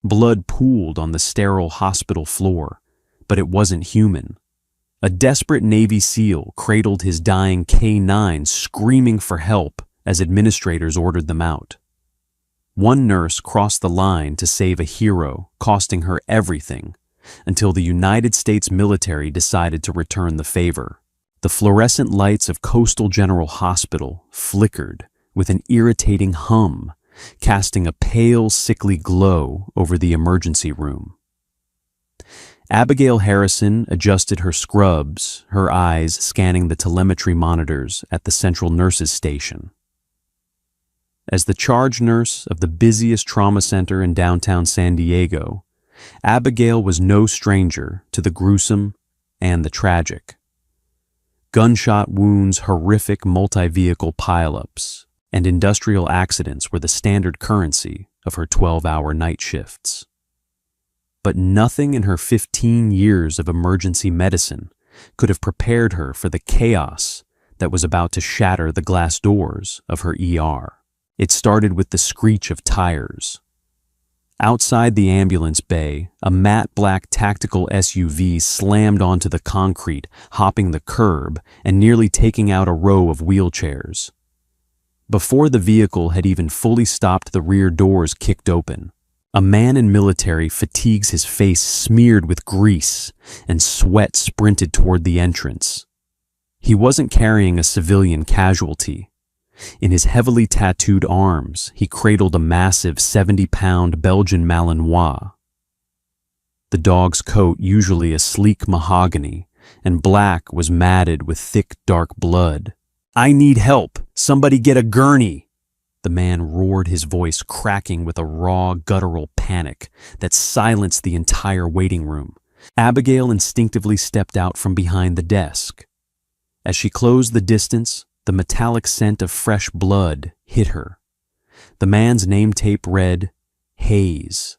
Blood pooled on the sterile hospital floor, but it wasn't human. A desperate Navy SEAL cradled his dying K-9, screaming for help as administrators ordered them out. One nurse crossed the line to save a hero, costing her everything, until the United States military decided to return the favor. The fluorescent lights of Coastal General Hospital flickered with an irritating hum, casting a pale, sickly glow over the emergency room. Abigail Harrison adjusted her scrubs, her eyes scanning the telemetry monitors at the Central Nurses Station. As the charge nurse of the busiest trauma center in downtown San Diego, Abigail was no stranger to the gruesome and the tragic. Gunshot wounds, horrific multi-vehicle pileups, and industrial accidents were the standard currency of her 12-hour night shifts. But nothing in her 15 years of emergency medicine could have prepared her for the chaos that was about to shatter the glass doors of her ER. It started with the screech of tires. Outside the ambulance bay, a matte black tactical SUV slammed onto the concrete, hopping the curb and nearly taking out a row of wheelchairs. Before the vehicle had even fully stopped, the rear doors kicked open. A man in military fatigues, his face smeared with grease, and sweat sprinted toward the entrance. He wasn't carrying a civilian casualty. In his heavily tattooed arms, he cradled a massive 70-pound Belgian Malinois. The dog's coat, usually a sleek mahogany, and black, was matted with thick, dark blood. "I need help! Somebody get a gurney!" The man roared, his voice cracking with a raw, guttural panic that silenced the entire waiting room. Abigail instinctively stepped out from behind the desk. As she closed the distance, the metallic scent of fresh blood hit her. The man's name tape read, Hayes,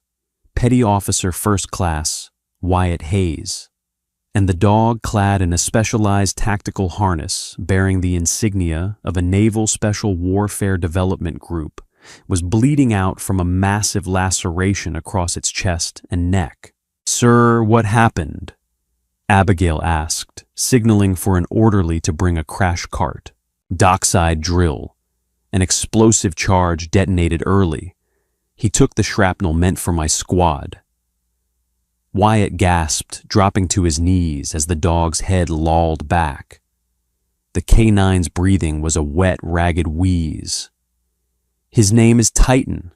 Petty Officer First Class, Wyatt Hayes, and the dog, clad in a specialized tactical harness bearing the insignia of a Naval Special Warfare Development Group, was bleeding out from a massive laceration across its chest and neck. "Sir, what happened?" Abigail asked, signaling for an orderly to bring a crash cart. "Dockside drill. An explosive charge detonated early. He took the shrapnel meant for my squad." Wyatt gasped, dropping to his knees as the dog's head lolled back. The K-9's breathing was a wet, ragged wheeze. "His name is Titan.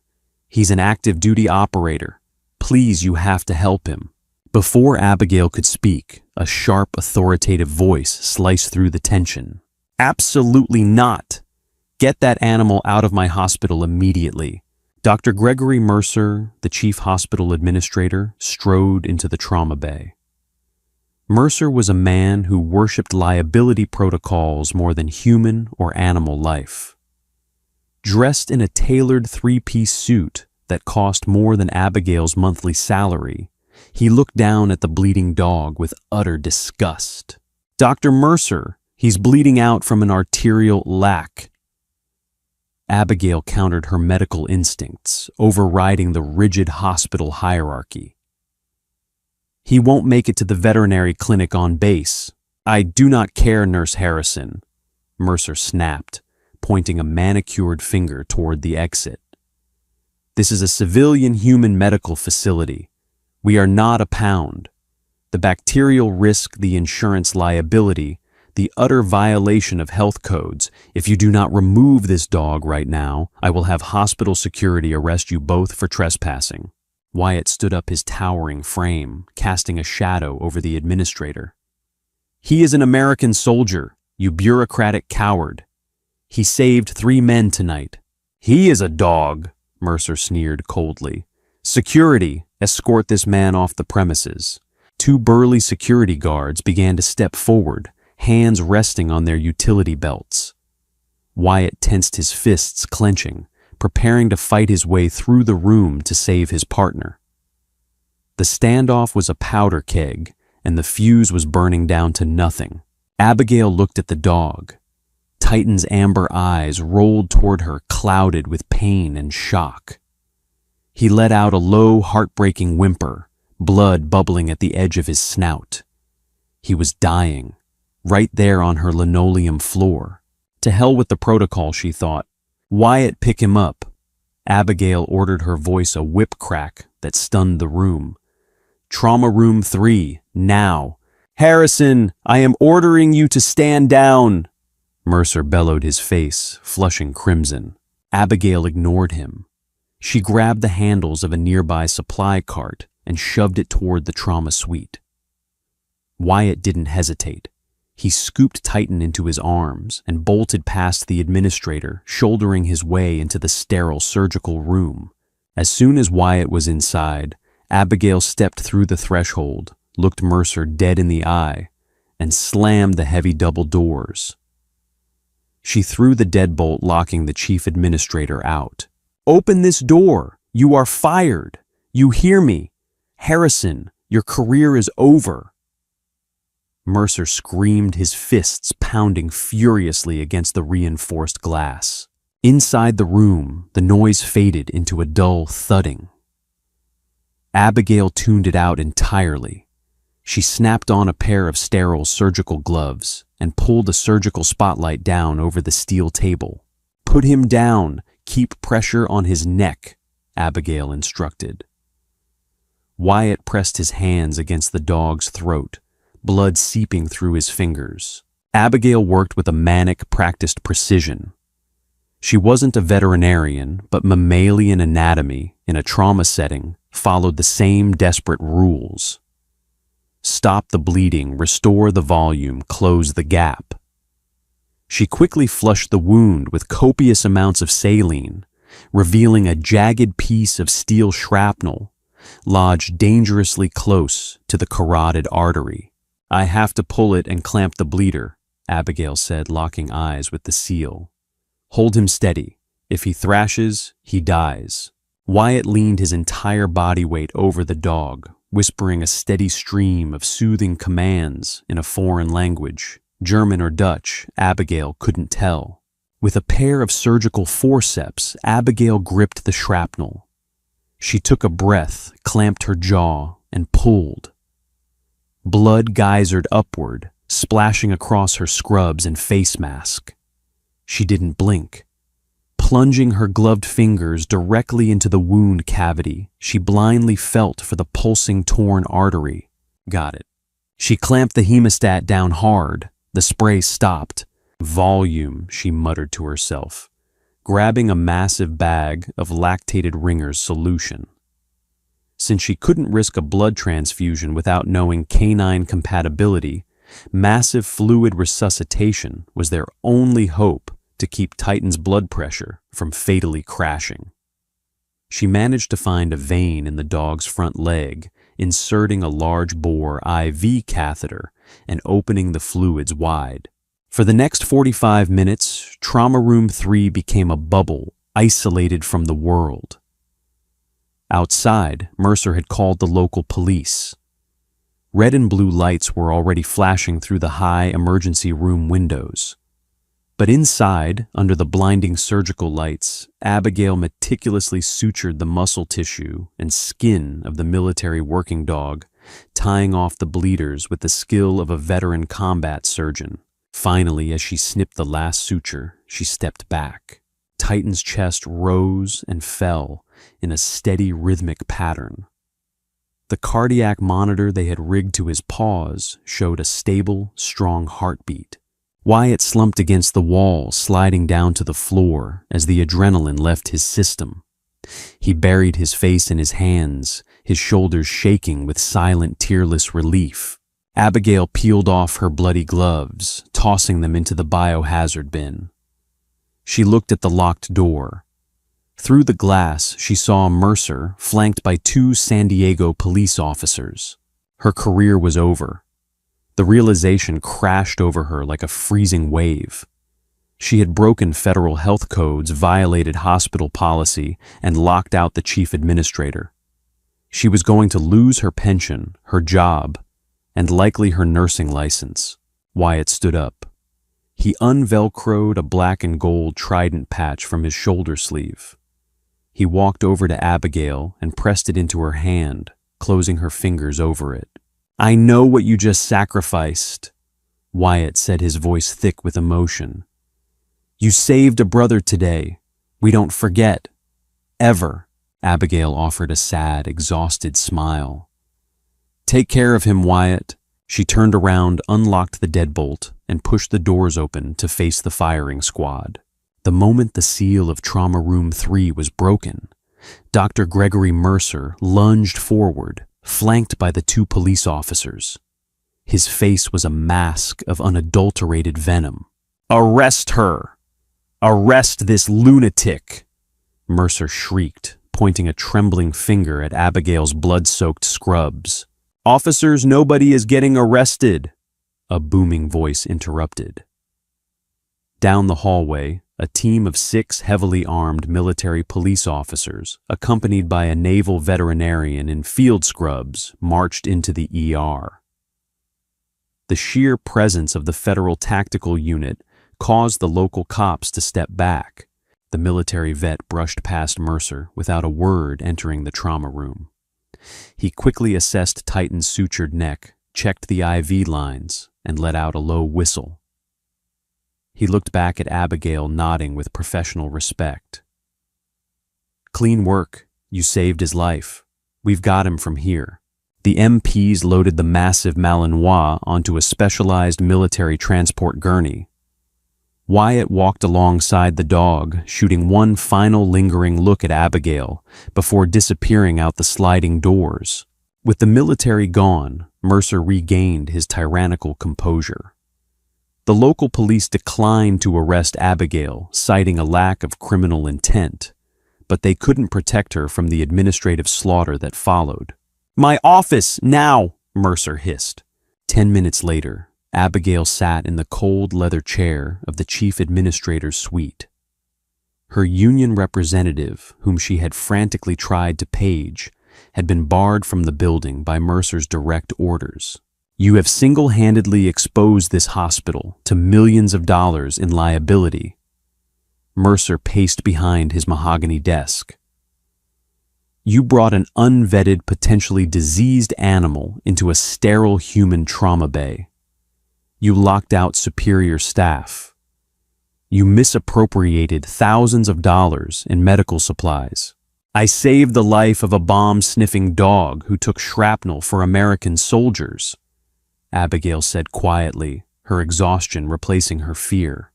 He's an active duty operator. Please, you have to help him." Before Abigail could speak, a sharp, authoritative voice sliced through the tension. "Absolutely not! Get that animal out of my hospital immediately." Dr. Gregory Mercer, the chief hospital administrator, strode into the trauma bay. Mercer was a man who worshipped liability protocols more than human or animal life. Dressed in a tailored three-piece suit that cost more than Abigail's monthly salary, he looked down at the bleeding dog with utter disgust. "Dr. Mercer, he's bleeding out from an arterial lac." Abigail countered her medical instincts, overriding the rigid hospital hierarchy. "He won't make it to the veterinary clinic on base." "I do not care, Nurse Harrison," Mercer snapped, pointing a manicured finger toward the exit. "This is a civilian human medical facility. We are not a pound. The bacterial risk, the insurance liability, the utter violation of health codes. If you do not remove this dog right now, I will have hospital security arrest you both for trespassing." Wyatt stood up, his towering frame casting a shadow over the administrator. "He is an American soldier, you bureaucratic coward. He saved 3 men tonight." "He is a dog," Mercer sneered coldly. "Security, escort this man off the premises." 2 burly security guards began to step forward, hands resting on their utility belts. Wyatt tensed his fists, clenching, preparing to fight his way through the room to save his partner. The standoff was a powder keg, and the fuse was burning down to nothing. Abigail looked at the dog. Titan's amber eyes rolled toward her, clouded with pain and shock. He let out a low, heartbreaking whimper, blood bubbling at the edge of his snout. He was dying, right there on her linoleum floor. To hell with the protocol, she thought. Wyatt, pick him up. Abigail ordered, her voice a whip crack that stunned the room. Trauma room 3, now. Harrison, I am ordering you to stand down. Mercer bellowed, his face flushing crimson. Abigail ignored him. She grabbed the handles of a nearby supply cart and shoved it toward the trauma suite. Wyatt didn't hesitate. He scooped Titan into his arms and bolted past the administrator, shouldering his way into the sterile surgical room. As soon as Wyatt was inside, Abigail stepped through the threshold, looked Mercer dead in the eye, and slammed the heavy double doors. She threw the deadbolt, locking the chief administrator out. Open this door! You are fired! You hear me? Harrison, your career is over! Mercer screamed, his fists pounding furiously against the reinforced glass. Inside the room, the noise faded into a dull thudding. Abigail tuned it out entirely. She snapped on a pair of sterile surgical gloves and pulled a surgical spotlight down over the steel table. Put him down. Keep pressure on his neck, Abigail instructed. Wyatt pressed his hands against the dog's throat, blood seeping through his fingers. Abigail worked with a manic, practiced precision. She wasn't a veterinarian, but mammalian anatomy in a trauma setting followed the same desperate rules. Stop the bleeding, restore the volume, close the gap. She quickly flushed the wound with copious amounts of saline, revealing a jagged piece of steel shrapnel lodged dangerously close to the carotid artery. I have to pull it and clamp the bleeder, Abigail said, locking eyes with the SEAL. Hold him steady. If he thrashes, he dies. Wyatt leaned his entire body weight over the dog, whispering a steady stream of soothing commands in a foreign language. German or Dutch, Abigail couldn't tell. With a pair of surgical forceps, Abigail gripped the shrapnel. She took a breath, clamped her jaw, and pulled. Blood geysered upward, splashing across her scrubs and face mask. She didn't blink. Plunging her gloved fingers directly into the wound cavity, she blindly felt for the pulsing torn artery. Got it. She clamped the hemostat down hard. The spray stopped. Volume, she muttered to herself, grabbing a massive bag of lactated Ringer's solution. Since she couldn't risk a blood transfusion without knowing canine compatibility, massive fluid resuscitation was their only hope to keep Titan's blood pressure from fatally crashing. She managed to find a vein in the dog's front leg, inserting a large bore IV catheter and opening the fluids wide. For the next 45 minutes, Trauma Room 3 became a bubble, isolated from the world. Outside, Mercer had called the local police. Red and blue lights were already flashing through the high emergency room windows. But inside, under the blinding surgical lights, Abigail meticulously sutured the muscle tissue and skin of the military working dog, tying off the bleeders with the skill of a veteran combat surgeon. Finally, as she snipped the last suture, she stepped back. Titan's chest rose and fell in a steady rhythmic pattern. The cardiac monitor they had rigged to his paws showed a stable, strong heartbeat. Wyatt slumped against the wall, sliding down to the floor as the adrenaline left his system. He buried his face in his hands, his shoulders shaking with silent, tearless relief. Abigail peeled off her bloody gloves, tossing them into the biohazard bin. She looked at the locked door. Through the glass, she saw Mercer flanked by 2 San Diego police officers. Her career was over. The realization crashed over her like a freezing wave. She had broken federal health codes, violated hospital policy, and locked out the chief administrator. She was going to lose her pension, her job, and likely her nursing license. Wyatt stood up. He unvelcroed a black and gold trident patch from his shoulder sleeve. He walked over to Abigail and pressed it into her hand, closing her fingers over it. "I know what you just sacrificed," Wyatt said, his voice thick with emotion. "You saved a brother today. We don't forget. Ever." Abigail offered a sad, exhausted smile. "Take care of him, Wyatt." She turned around, unlocked the deadbolt, and pushed the doors open to face the firing squad. The moment the seal of Trauma Room 3 was broken, Dr. Gregory Mercer lunged forward, flanked by the two police officers. His face was a mask of unadulterated venom. "Arrest her! Arrest this lunatic!" Mercer shrieked, pointing a trembling finger at Abigail's blood-soaked scrubs. "Officers, nobody is getting arrested," a booming voice interrupted. Down the hallway, a team of 6 heavily armed military police officers, accompanied by a naval veterinarian in field scrubs, marched into the ER. The sheer presence of the Federal Tactical Unit caused the local cops to step back. The military vet brushed past Mercer without a word, entering the trauma room. He quickly assessed Titan's sutured neck, checked the IV lines, and let out a low whistle. He looked back at Abigail, nodding with professional respect. "Clean work. You saved his life. We've got him from here." The MPs loaded the massive Malinois onto a specialized military transport gurney. Wyatt walked alongside the dog, shooting one final lingering look at Abigail before disappearing out the sliding doors. With the military gone, Mercer regained his tyrannical composure. The local police declined to arrest Abigail, citing a lack of criminal intent, but they couldn't protect her from the administrative slaughter that followed. "My office, now!" Mercer hissed. 10 minutes later, Abigail sat in the cold leather chair of the chief administrator's suite. Her union representative, whom she had frantically tried to page, had been barred from the building by Mercer's direct orders. "You have single-handedly exposed this hospital to millions of dollars in liability." Mercer paced behind his mahogany desk. "You brought an unvetted, potentially diseased animal into a sterile human trauma bay. You locked out superior staff. You misappropriated thousands of dollars in medical supplies. I saved the life of a bomb-sniffing dog who took shrapnel for American soldiers," Abigail said quietly, her exhaustion replacing her fear.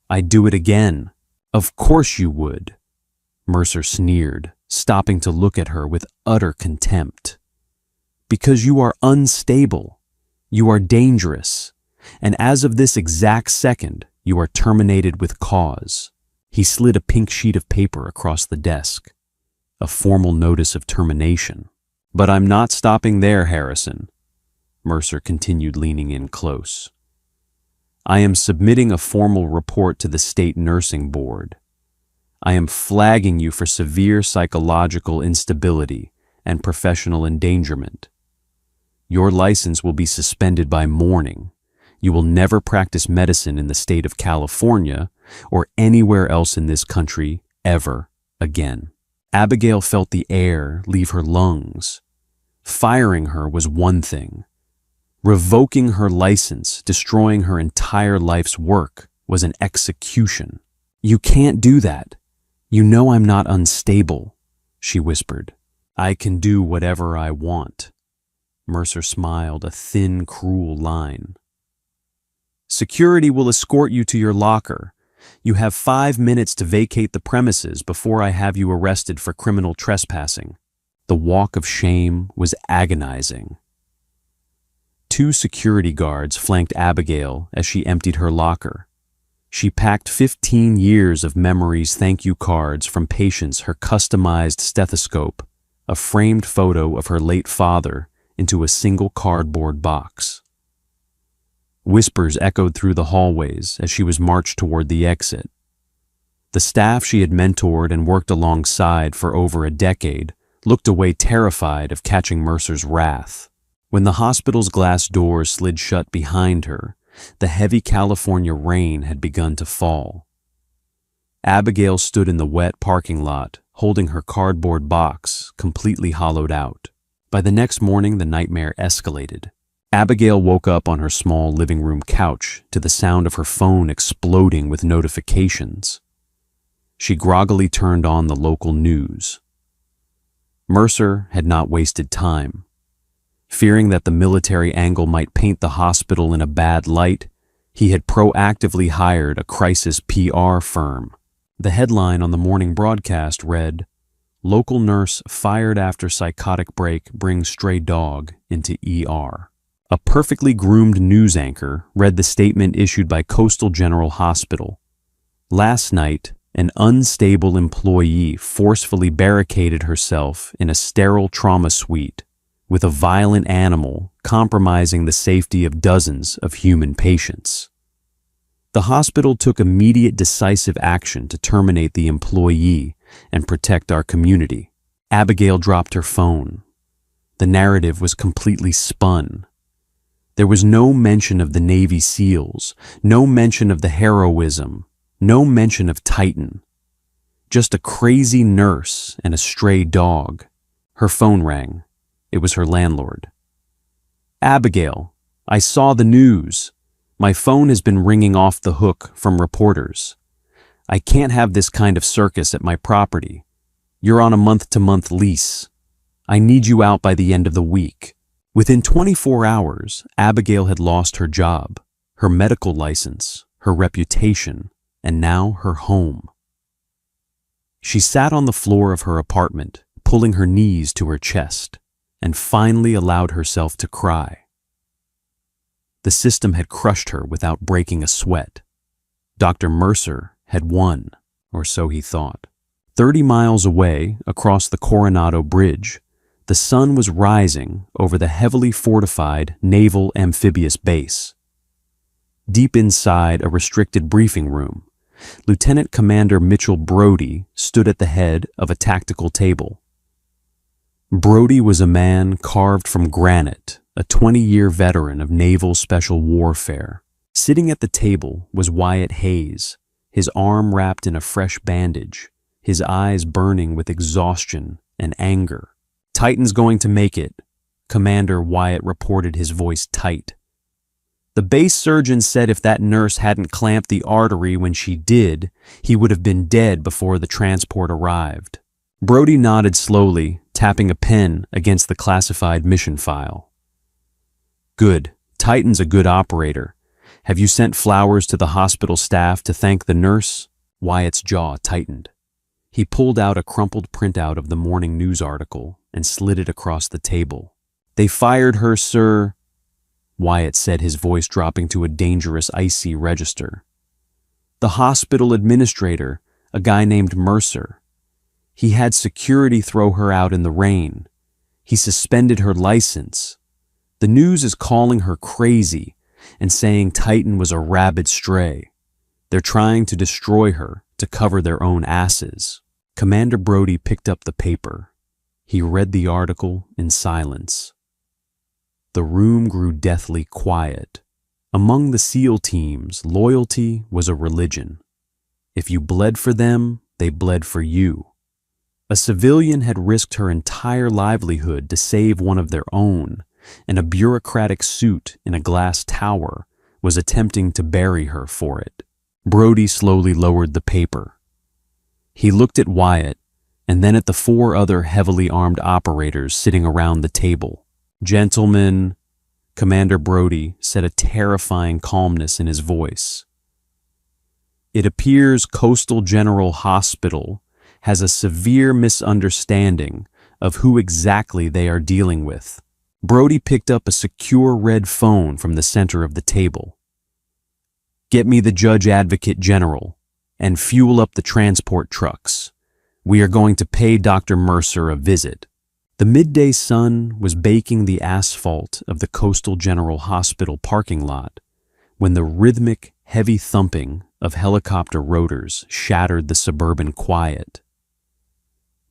"I'd do it again." "Of course you would," Mercer sneered, stopping to look at her with utter contempt. "Because you are unstable. You are dangerous, and as of this exact second, you are terminated with cause." He slid a pink sheet of paper across the desk, a formal notice of termination. "But I'm not stopping there, Harrison," Mercer continued, leaning in close. "I am submitting a formal report to the state nursing board. I am flagging you for severe psychological instability and professional endangerment. Your license will be suspended by morning. You will never practice medicine in the state of California or anywhere else in this country ever again." Abigail felt the air leave her lungs. Firing her was one thing. Revoking her license, destroying her entire life's work, was an execution. "You can't do that. You know I'm not unstable," she whispered. "I can do whatever I want." Mercer smiled, a thin, cruel line. "Security will escort you to your locker. You have 5 minutes to vacate the premises before I have you arrested for criminal trespassing." The walk of shame was agonizing. 2 security guards flanked Abigail as she emptied her locker. She packed 15 years of memories, thank you cards from patients, her customized stethoscope, a framed photo of her late father, into a single cardboard box. Whispers echoed through the hallways as she was marched toward the exit. The staff she had mentored and worked alongside for over a decade looked away, terrified of catching Mercer's wrath. When the hospital's glass doors slid shut behind her, the heavy California rain had begun to fall. Abigail stood in the wet parking lot, holding her cardboard box completely hollowed out. By the next morning, the nightmare escalated. Abigail woke up on her small living room couch to the sound of her phone exploding with notifications. She groggily turned on the local news. Mercer had not wasted time. Fearing that the military angle might paint the hospital in a bad light, he had proactively hired a crisis PR firm. The headline on the morning broadcast read, "Local nurse fired after psychotic break brings stray dog into ER." A perfectly groomed news anchor read the statement issued by Coastal General Hospital. Last night, an unstable employee forcefully barricaded herself in a sterile trauma suite with a violent animal compromising the safety of dozens of human patients. The hospital took immediate decisive action to terminate the employee and protect our community. Abigail dropped her phone. The narrative was completely spun. There was no mention of the Navy SEALs, no mention of the heroism, no mention of Titan. Just a crazy nurse and a stray dog. Her phone rang. It was her landlord. "Abigail, I saw the news. My phone has been ringing off the hook from reporters. I can't have this kind of circus at my property. You're on a month-to-month lease. I need you out by the end of the week." Within 24 hours, Abigail had lost her job, her medical license, her reputation, and now her home. She sat on the floor of her apartment, pulling her knees to her chest, and finally allowed herself to cry. The system had crushed her without breaking a sweat. Dr. Mercer had won, or so he thought. 30 miles away, across the Coronado Bridge, the sun was rising over the heavily fortified Naval Amphibious Base. Deep inside a restricted briefing room, Lieutenant Commander Mitchell Brody stood at the head of a tactical table. Brody was a man carved from granite, a 20-year veteran of naval special warfare. Sitting at the table was Wyatt Hayes, his arm wrapped in a fresh bandage, his eyes burning with exhaustion and anger. "Titan's going to make it," Commander Wyatt reported, his voice tight. "The base surgeon said if that nurse hadn't clamped the artery when she did, he would have been dead before the transport arrived." Brody nodded slowly, tapping a pen against the classified mission file. "Good. Titan's a good operator. Have you sent flowers to the hospital staff to thank the nurse?" Wyatt's jaw tightened. He pulled out a crumpled printout of the morning news article and slid it across the table. "They fired her, sir," Wyatt said, his voice dropping to a dangerous icy register. "The hospital administrator, a guy named Mercer. He had security throw her out in the rain. He suspended her license. The news is calling her crazy and saying Titan was a rabid stray. They're trying to destroy her to cover their own asses." Commander Brody picked up the paper. He read the article in silence. The room grew deathly quiet. Among the SEAL teams, loyalty was a religion. If you bled for them, they bled for you. A civilian had risked her entire livelihood to save one of their own, and a bureaucratic suit in a glass tower was attempting to bury her for it. Brody slowly lowered the paper. He looked at Wyatt and then at the 4 other heavily armed operators sitting around the table. "Gentlemen," Commander Brody said, a terrifying calmness in his voice. "It appears Coastal General Hospital has a severe misunderstanding of who exactly they are dealing with." Brody picked up a secure red phone from the center of the table. "Get me the Judge Advocate General and fuel up the transport trucks. We are going to pay Dr. Mercer a visit." The midday sun was baking the asphalt of the Coastal General Hospital parking lot when the rhythmic, heavy thumping of helicopter rotors shattered the suburban quiet.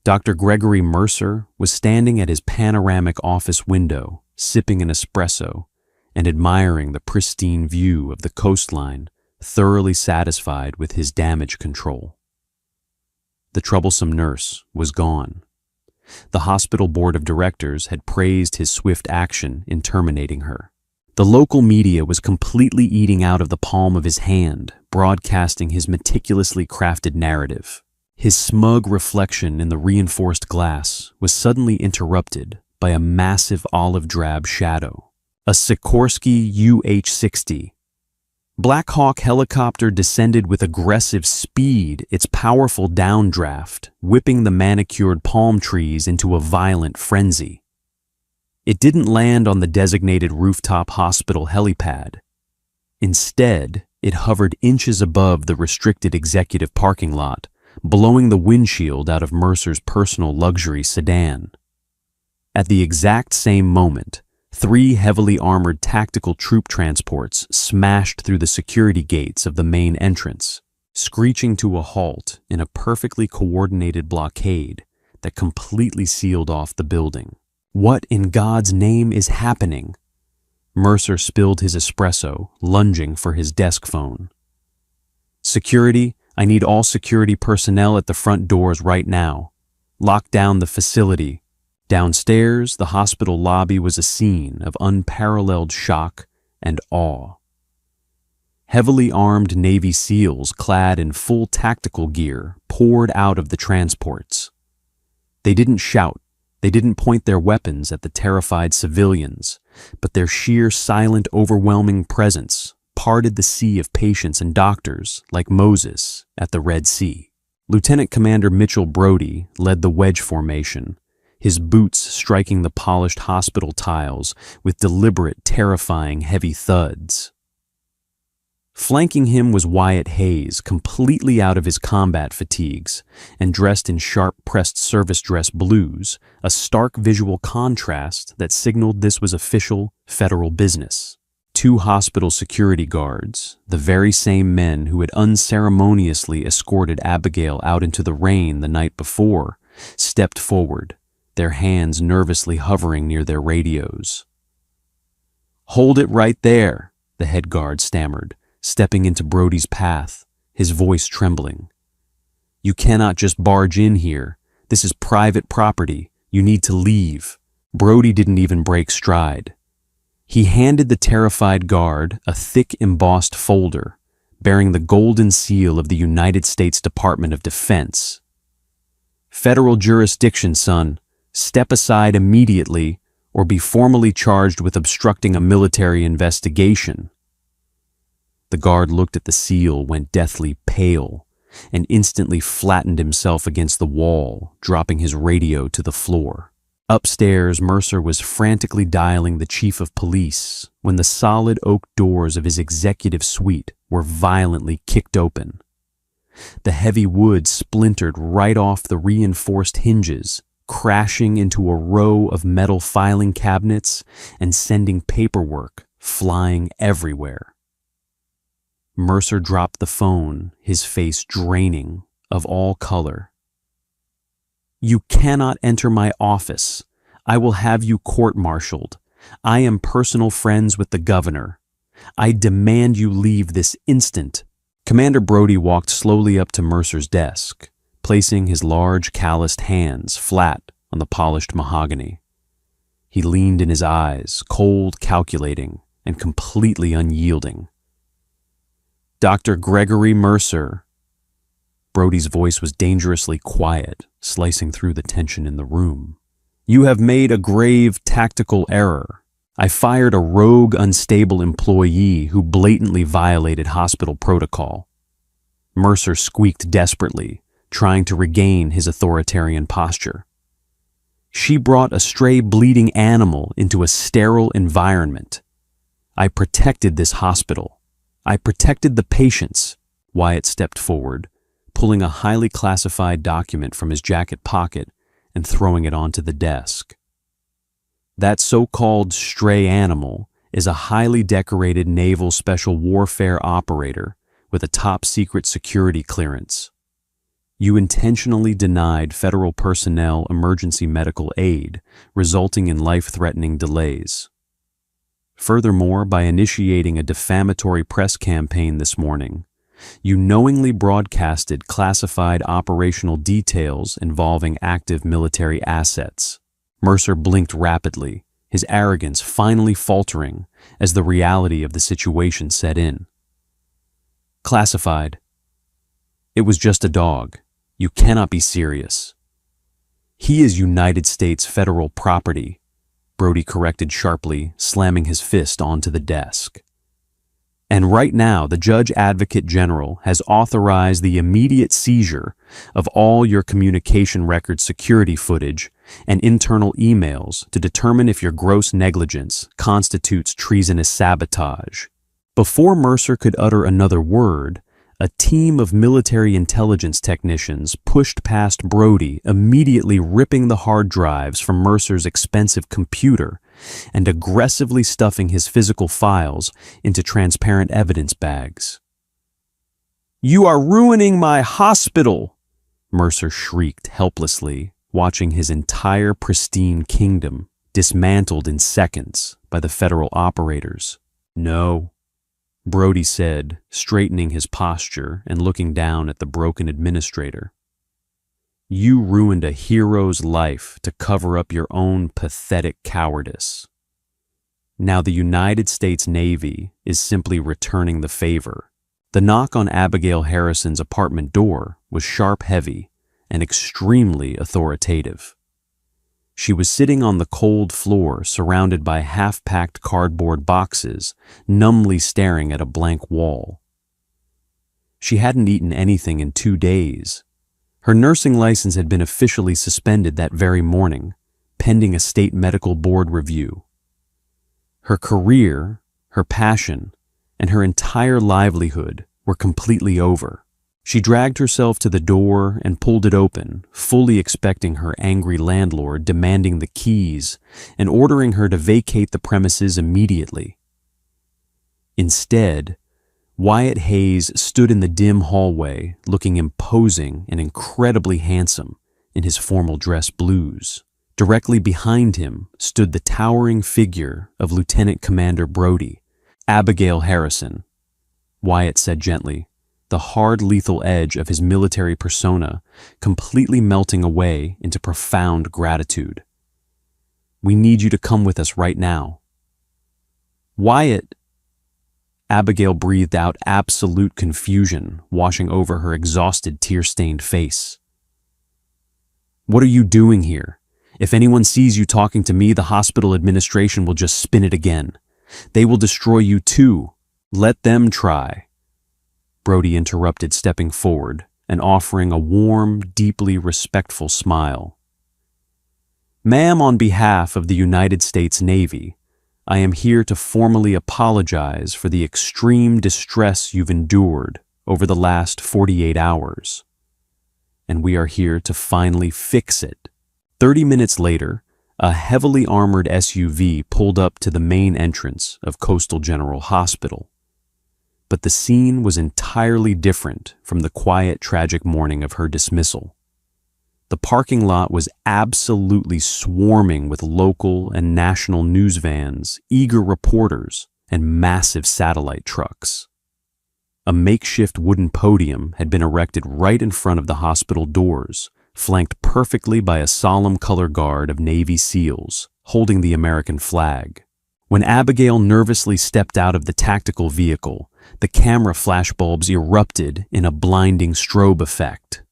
Dr. Gregory Mercer was standing at his panoramic office window, sipping an espresso and admiring the pristine view of the coastline, thoroughly satisfied with his damage control. The troublesome nurse was gone. The hospital board of directors had praised his swift action in terminating her. The local media was completely eating out of the palm of his hand, broadcasting his meticulously crafted narrative. His smug reflection in the reinforced glass was suddenly interrupted by a massive olive-drab shadow. A Sikorsky UH-60. Black Hawk helicopter descended with aggressive speed, its powerful downdraft whipping the manicured palm trees into a violent frenzy. It didn't land on the designated rooftop hospital helipad. Instead, it hovered inches above the restricted executive parking lot, blowing the windshield out of Mercer's personal luxury sedan. At the exact same moment, 3 heavily armored tactical troop transports smashed through the security gates of the main entrance, screeching to a halt in a perfectly coordinated blockade that completely sealed off the building. What in God's name is happening? Mercer spilled his espresso, lunging for his desk phone. Security, I need all security personnel at the front doors right now. Lock down the facility. Downstairs, the hospital lobby was a scene of unparalleled shock and awe. Heavily armed Navy SEALs clad in full tactical gear poured out of the transports. They didn't shout, they didn't point their weapons at the terrified civilians, but their sheer, silent, overwhelming presence parted the sea of patients and doctors like Moses at the Red Sea. Lieutenant Commander Mitchell Brody led the wedge formation, his boots striking the polished hospital tiles with deliberate, terrifying, heavy thuds. Flanking him was Wyatt Hayes, completely out of his combat fatigues and dressed in sharp-pressed service dress blues, a stark visual contrast that signaled this was official federal business. 2 hospital security guards, the very same men who had unceremoniously escorted Abigail out into the rain the night before, stepped forward, their hands nervously hovering near their radios. "Hold it right there," the head guard stammered, stepping into Brody's path, his voice trembling. "You cannot just barge in here. This is private property. You need to leave." Brody didn't even break stride. He handed the terrified guard a thick embossed folder bearing the golden seal of the United States Department of Defense. "Federal jurisdiction, son. Step aside immediately or be formally charged with obstructing a military investigation." The guard looked at the seal, went deathly pale, and instantly flattened himself against the wall, dropping his radio to the floor. Upstairs, Mercer was frantically dialing the chief of police when the solid oak doors of his executive suite were violently kicked open. The heavy wood splintered right off the reinforced hinges, crashing into a row of metal filing cabinets and sending paperwork flying everywhere. Mercer dropped the phone, his face draining of all color. "You cannot enter my office. I will have you court-martialed. I am personal friends with the governor. I demand you leave this instant." Commander Brody walked slowly up to Mercer's desk, placing his large, calloused hands flat on the polished mahogany. He leaned in his eyes, cold, calculating, and completely unyielding. "Dr. Gregory Mercer." Brody's voice was dangerously quiet, slicing through the tension in the room. "You have made a grave tactical error. I fired a rogue, unstable employee who blatantly violated hospital protocol." Mercer squeaked desperately, trying to regain his authoritarian posture. "She brought a stray bleeding animal into a sterile environment. I protected this hospital. I protected the patients." Wyatt stepped forward, pulling a highly classified document from his jacket pocket and throwing it onto the desk. "That so-called stray animal is a highly decorated naval special warfare operator with a top-secret security clearance. You intentionally denied federal personnel emergency medical aid, resulting in life-threatening delays. Furthermore, by initiating a defamatory press campaign this morning, You knowingly broadcasted classified operational details involving active military assets. Mercer blinked rapidly, his arrogance finally faltering as the reality of the situation set in. Classified. It was just a dog. You cannot be serious. He is United States federal property, Brody corrected sharply, slamming his fist onto the desk. And right now, the Judge Advocate General has authorized the immediate seizure of all your communication record security footage and internal emails to determine if your gross negligence constitutes treasonous sabotage. Before Mercer could utter another word, a team of military intelligence technicians pushed past Brody, immediately ripping the hard drives from Mercer's expensive computer and aggressively stuffing his physical files into transparent evidence bags. "You are ruining my hospital!" Mercer shrieked helplessly, watching his entire pristine kingdom dismantled in seconds by the federal operators. "No," Brody said, straightening his posture and looking down at the broken administrator. "You ruined a hero's life to cover up your own pathetic cowardice. Now the United States Navy is simply returning the favor." The knock on Abigail Harrison's apartment door was sharp, heavy, and extremely authoritative. She was sitting on the cold floor, surrounded by half-packed cardboard boxes, numbly staring at a blank wall. She hadn't eaten anything in 2 days. Her nursing license had been officially suspended that very morning, pending a state medical board review. Her career, her passion, and her entire livelihood were completely over. She dragged herself to the door and pulled it open, fully expecting her angry landlord demanding the keys and ordering her to vacate the premises immediately. Instead, Wyatt Hayes stood in the dim hallway, looking imposing and incredibly handsome in his formal dress blues. Directly behind him stood the towering figure of Lieutenant Commander Brody. "Abigail Harrison," Wyatt said gently, the hard, lethal edge of his military persona completely melting away into profound gratitude. "We need you to come with us right now." "Wyatt," Abigail breathed out absolute confusion, washing over her exhausted, tear-stained face. "What are you doing here? If anyone sees you talking to me, the hospital administration will just spin it again. They will destroy you too. Let them try." Brody interrupted, stepping forward and offering a warm, deeply respectful smile. "Ma'am, on behalf of the United States Navy, I am here to formally apologize for the extreme distress you've endured over the last 48 hours. And we are here to finally fix it." 30 minutes later, a heavily armored SUV pulled up to the main entrance of Coastal General Hospital. But the scene was entirely different from the quiet, tragic morning of her dismissal. The parking lot was absolutely swarming with local and national news vans, eager reporters, and massive satellite trucks. A makeshift wooden podium had been erected right in front of the hospital doors, flanked perfectly by a solemn color guard of Navy SEALs, holding the American flag. When Abigail nervously stepped out of the tactical vehicle, the camera flashbulbs erupted in a blinding strobe effect.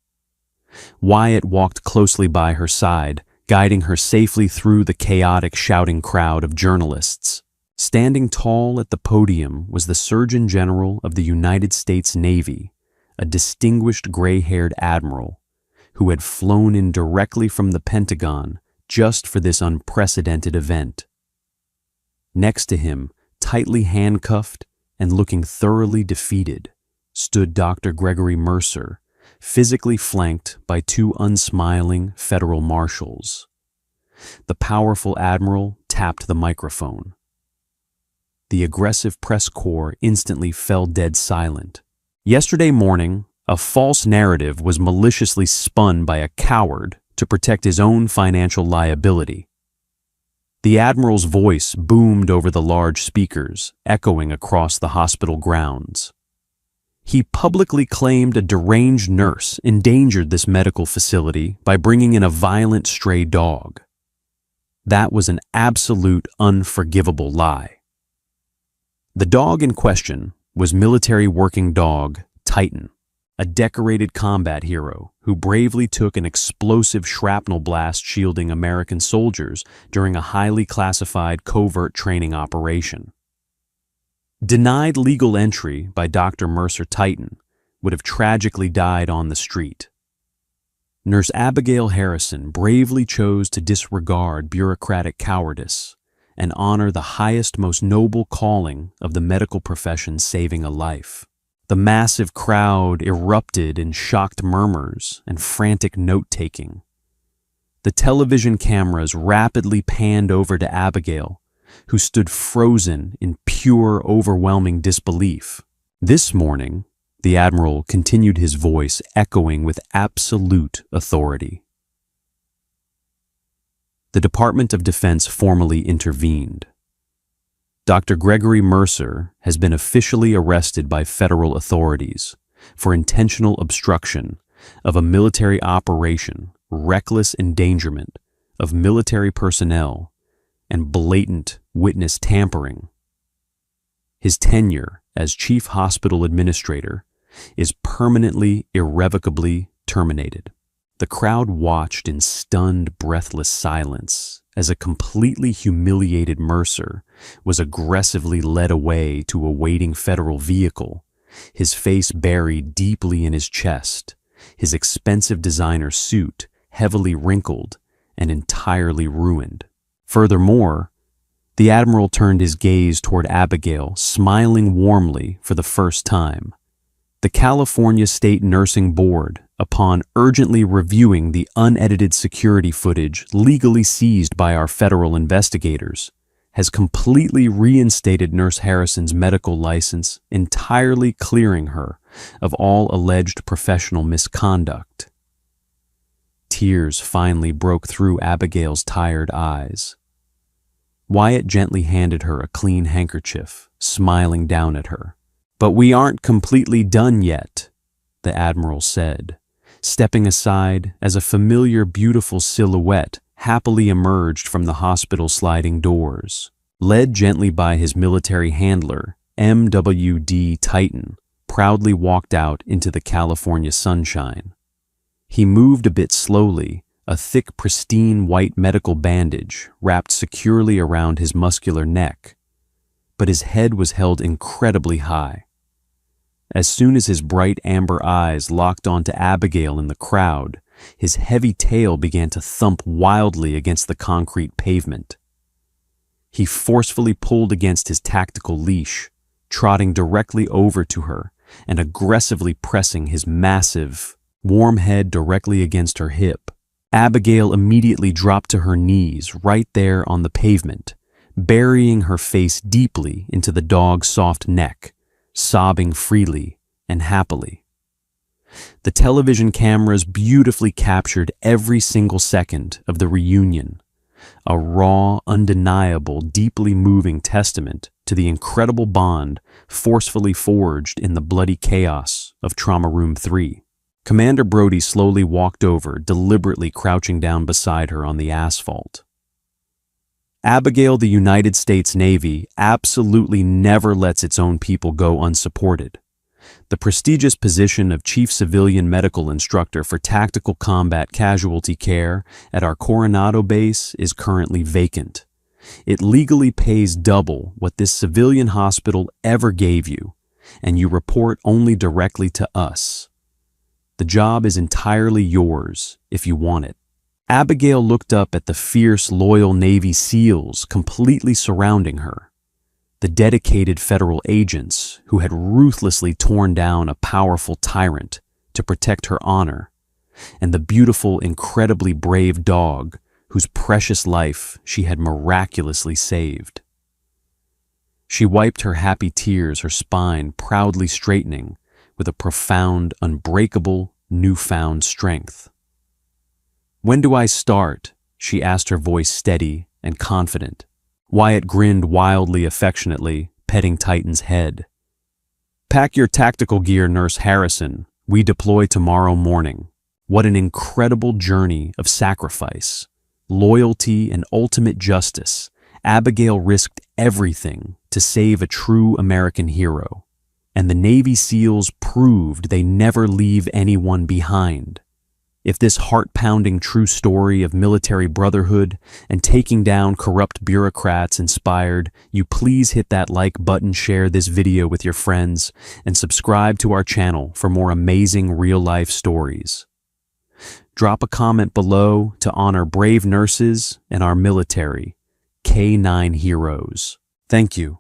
Wyatt walked closely by her side, guiding her safely through the chaotic, shouting crowd of journalists. Standing tall at the podium was the Surgeon General of the United States Navy, a distinguished gray-haired admiral who had flown in directly from the Pentagon just for this unprecedented event. Next to him, tightly handcuffed and looking thoroughly defeated, stood Dr. Gregory Mercer, physically flanked by 2 unsmiling federal marshals. The powerful admiral tapped the microphone. The aggressive press corps instantly fell dead silent. Yesterday morning, a false narrative was maliciously spun by a coward to protect his own financial liability. The admiral's voice boomed over the large speakers, echoing across the hospital grounds. He publicly claimed a deranged nurse endangered this medical facility by bringing in a violent stray dog. That was an absolute unforgivable lie. The dog in question was military working dog Titan, a decorated combat hero who bravely took an explosive shrapnel blast shielding American soldiers during a highly classified covert training operation. Denied legal entry by Dr. Mercer, Titan would have tragically died on the street. Nurse Abigail Harrison bravely chose to disregard bureaucratic cowardice and honor the highest, most noble calling of the medical profession, saving a life. The massive crowd erupted in shocked murmurs and frantic note-taking. The television cameras rapidly panned over to Abigail, who stood frozen in pure, overwhelming disbelief. This morning, the Admiral continued, his voice echoing with absolute authority. The Department of Defense formally intervened. Dr. Gregory Mercer has been officially arrested by federal authorities for intentional obstruction of a military operation, reckless endangerment of military personnel, and blatant witness tampering. His tenure as Chief Hospital Administrator is permanently, irrevocably terminated. The crowd watched in stunned, breathless silence as a completely humiliated Mercer was aggressively led away to a waiting federal vehicle, his face buried deeply in his chest, his expensive designer suit heavily wrinkled and entirely ruined. Furthermore, the Admiral turned his gaze toward Abigail, smiling warmly for the first time. The California State Nursing Board, upon urgently reviewing the unedited security footage legally seized by our federal investigators, has completely reinstated Nurse Harrison's medical license, entirely clearing her of all alleged professional misconduct. Tears finally broke through Abigail's tired eyes. Wyatt gently handed her a clean handkerchief, smiling down at her. "But we aren't completely done yet," the Admiral said, stepping aside as a familiar, beautiful silhouette happily emerged from the hospital sliding doors. Led gently by his military handler, MWD Titan proudly walked out into the California sunshine. He moved a bit slowly, a thick, pristine white medical bandage wrapped securely around his muscular neck, but his head was held incredibly high. As soon as his bright amber eyes locked onto Abigail in the crowd, his heavy tail began to thump wildly against the concrete pavement. He forcefully pulled against his tactical leash, trotting directly over to her and aggressively pressing his massive, warm head directly against her hip. Abigail immediately dropped to her knees right there on the pavement, burying her face deeply into the dog's soft neck, sobbing freely and happily. The television cameras beautifully captured every single second of the reunion, a raw, undeniable, deeply moving testament to the incredible bond forcefully forged in the bloody chaos of Trauma Room 3. Commander Brody slowly walked over, deliberately crouching down beside her on the asphalt. Abigail, the United States Navy absolutely never lets its own people go unsupported. The prestigious position of Chief Civilian Medical Instructor for Tactical Combat Casualty Care at our Coronado base is currently vacant. It legally pays double what this civilian hospital ever gave you, and you report only directly to us. The job is entirely yours if you want it. Abigail looked up at the fierce, loyal Navy SEALs completely surrounding her, the dedicated federal agents who had ruthlessly torn down a powerful tyrant to protect her honor, and the beautiful, incredibly brave dog whose precious life she had miraculously saved. She wiped her happy tears, her spine proudly straightening with a profound, unbreakable, newfound strength. "When do I start?" she asked, her voice steady and confident. Wyatt grinned wildly affectionately, petting Titan's head. Pack your tactical gear, Nurse Harrison. We deploy tomorrow morning. What an incredible journey of sacrifice, loyalty, and ultimate justice. Abigail risked everything to save a true American hero. And the Navy SEALs proved they never leave anyone behind. If this heart-pounding true story of military brotherhood and taking down corrupt bureaucrats inspired you, please hit that like button, share this video with your friends, and subscribe to our channel for more amazing real-life stories. Drop a comment below to honor brave nurses and our military K9 heroes. Thank you.